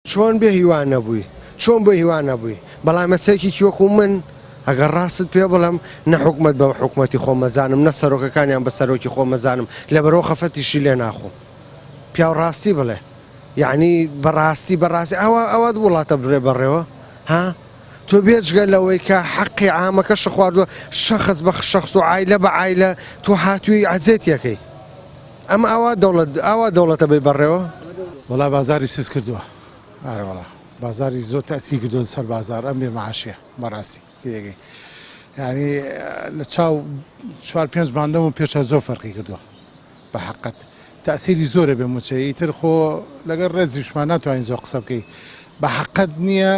چۆن بێ هیوان نەبووی چۆن بۆ هیوان نەبووی بەڵام مەسەیەکی وەکو من ئەگەر ڕاست پێ بڵم نە حکومت بە حکومەتی خۆمەزانم نە سەرۆکەکانیان بە سەرۆکی خۆمەزانم لەبەرەوە خەفەتیشی لێ ناخۆم پیاو ڕاستی بڵێ یعنی بەڕاستی ئەوە وڵاتە بڕێ بەڕێوە ها تۆ بێجگە لەوەی کە حەقی عامەکەش خواردووە شەخص بە شەخص و عایلە بە عایلە تۆ هاتووی عەزێتیەکەی ئەمە ئەوە دەوڵەتە بێ بەڕێوە وڵا بازاری سز کردووە ئارەوەڵا بازاری زۆر تاسی کردو سەر بازار ئەم بێ مەعاشیە بەڕاستی تێگەی یعنی لە چاو 4-5 ماندەم و پێشە زۆر فەرقی کردووە بە حەقەت تأسیری زۆرە بێ موچەی ئیتر خۆ لەگەڵ ڕێزیشمان ناتوانین زۆر قسە بکەی بە حەقەت نییە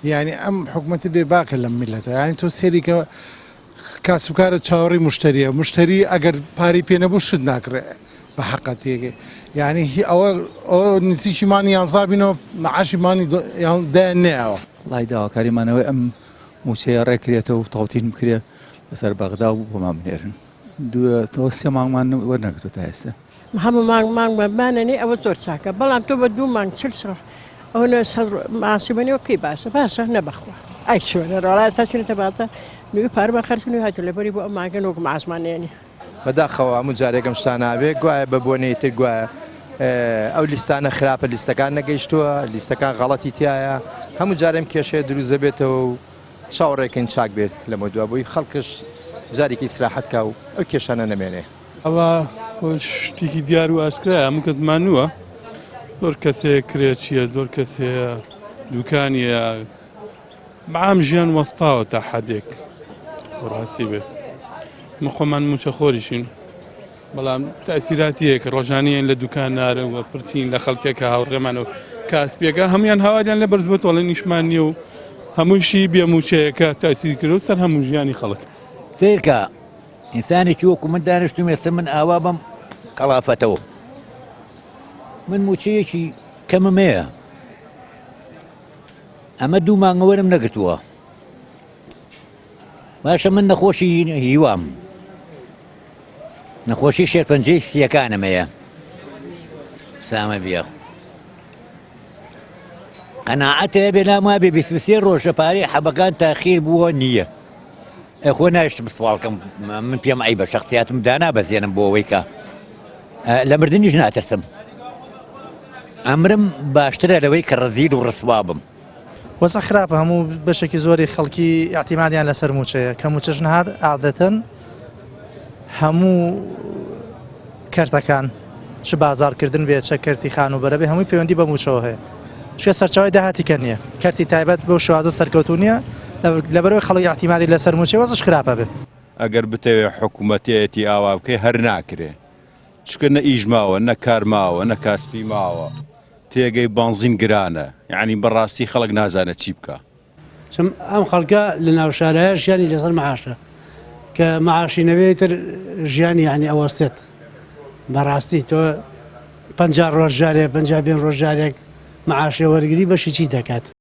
یعنی ئەم حکومەتی بێ باکە لەم میلەتە یعنی تۆ سێری کە کاسبکارە چاوەڕی مشتریە مشتری ئەگەر پاری پێ نەبوو شت ناکرێ بە حەقەت تێگەی یعنی ئەوە نزیکیمانی یانزابینەوە مەعاشیمانی دایان نێەوە وڵای داواکاریمانەوەی ئەم موچەیە ڕێکرێتەوە و تەوتین بکرێ لەسەر بەغدا و بۆمان بنێرن تۆ 3 مانگمان وەرنەگرتووە تا ئێستا هەموو مانگ بەمانەنی ئەوە زۆر چاکە بەڵام تۆ بە 2 مانگ 40 ساڵ ئەوە ماسیبنەوە پێی باشە نەبەخوا ئەی چۆنە ڕۆڵای ئێستا چونێتە باتە نوێی پارمە خەرچنی هاتوو لەبەری بۆ ئەم ماگەن وەکو ماسمانێنی بەداخەوە هەموو جارێکم شتان نابێ گوایە بە بۆنەی تر گوایە ئەو لیستانە خراپە لیستەکان نەگەیشتووە لیستەکان غەڵەتی تایە هەموو جارێم کێشەیە دروست دەبێتەوە و چاوەڕێکین چاک بێت لەمە دوابووی خەڵکش جارێکی ئیسراحەت کا و ئەو کێشانە نەمێنێ ئەوە شتێکی دیار و ئاشکرایە هەموو کەس مانووە زۆر کەسێک کرێت چییە زۆر کەسەیە دوکانیە بەعام ژیان وەستاوە تا حەدێک ڕاستی بێ من خۆمان موچە خۆریشین بەڵام تەسیراتیە کە ڕۆژانیان لە دوکان نارەوە پرسین لە خەڵکێکە هاوڕێمانەوە کاسپێکە هەمویان هاوادیان لە بەرز بێتەوە لە نیشمان نییە و هەمووشی بێ موچەیەکە تاسیر کردو سەر هەموو ژیانی خەڵک سیرکە ئینسانێکی وەکو من دانیشتوم ئێستا من ئاوا بەم قەڵافەتەوە من موچەیەکی کەممەیە ئەمە 2 مانگەوەرم نەگرتووە باشە من نەخۆشی هیوام نەخۆشی شێرپەنجەی سیەکانمەیە سامە بیاخ قەناعەتە بێ ناما بێ 23 ڕۆژە پارەی حەبەکان تاخیر بووە نییە خۆ نایشتم سوالکەم من پێم ئەی بە شخصیاتم دانا بەزێنم بۆ ئەوەی کە لە مردنیش ناترسم ئەمرم باشترە لەوەی کە ڕەزیل و ڕسوابم وەزە خراپە هەموو بەشێکی زۆری خەڵکی ئاعتیمادیان لەسەر موچەیە کە موچەش نەهات عادەتەن هەموو کەرتەکان چ بازارکردن بێت چە کەرتی خان و بەرەبێ هەمووی پەیوەندی بە موچەوە هەیە شوێ سەرچاوی داهاتیکە نییە کەرتی تایبەت بەو شوازە سەرکەوتو نییە لەبەرەوەی خەڵکی ئاعتیمادی لەسەر موچەی وەزش خراپە بێت ئەگەر بتەوێت حکوومەتەتی ئاوا بکەی هەر ناکرێ چکە نە ئیژماوە نە کارماوە نە کاسپی ماوە تێگەی بانزین گرانە یعنی بەڕاستی خەڵک نازانێت چی بکە ئەم خەڵکە لە ناو شارەیە ژیانی لەسەر مەعاشە کە مەعاشی نەبێتتر ژیانی یعنی ئەوەستێت بەڕاستی تۆ 50 ڕۆژ جارێک 50 ڕۆژ جارێک مەعاشە وەرگری بەشی چی دەکات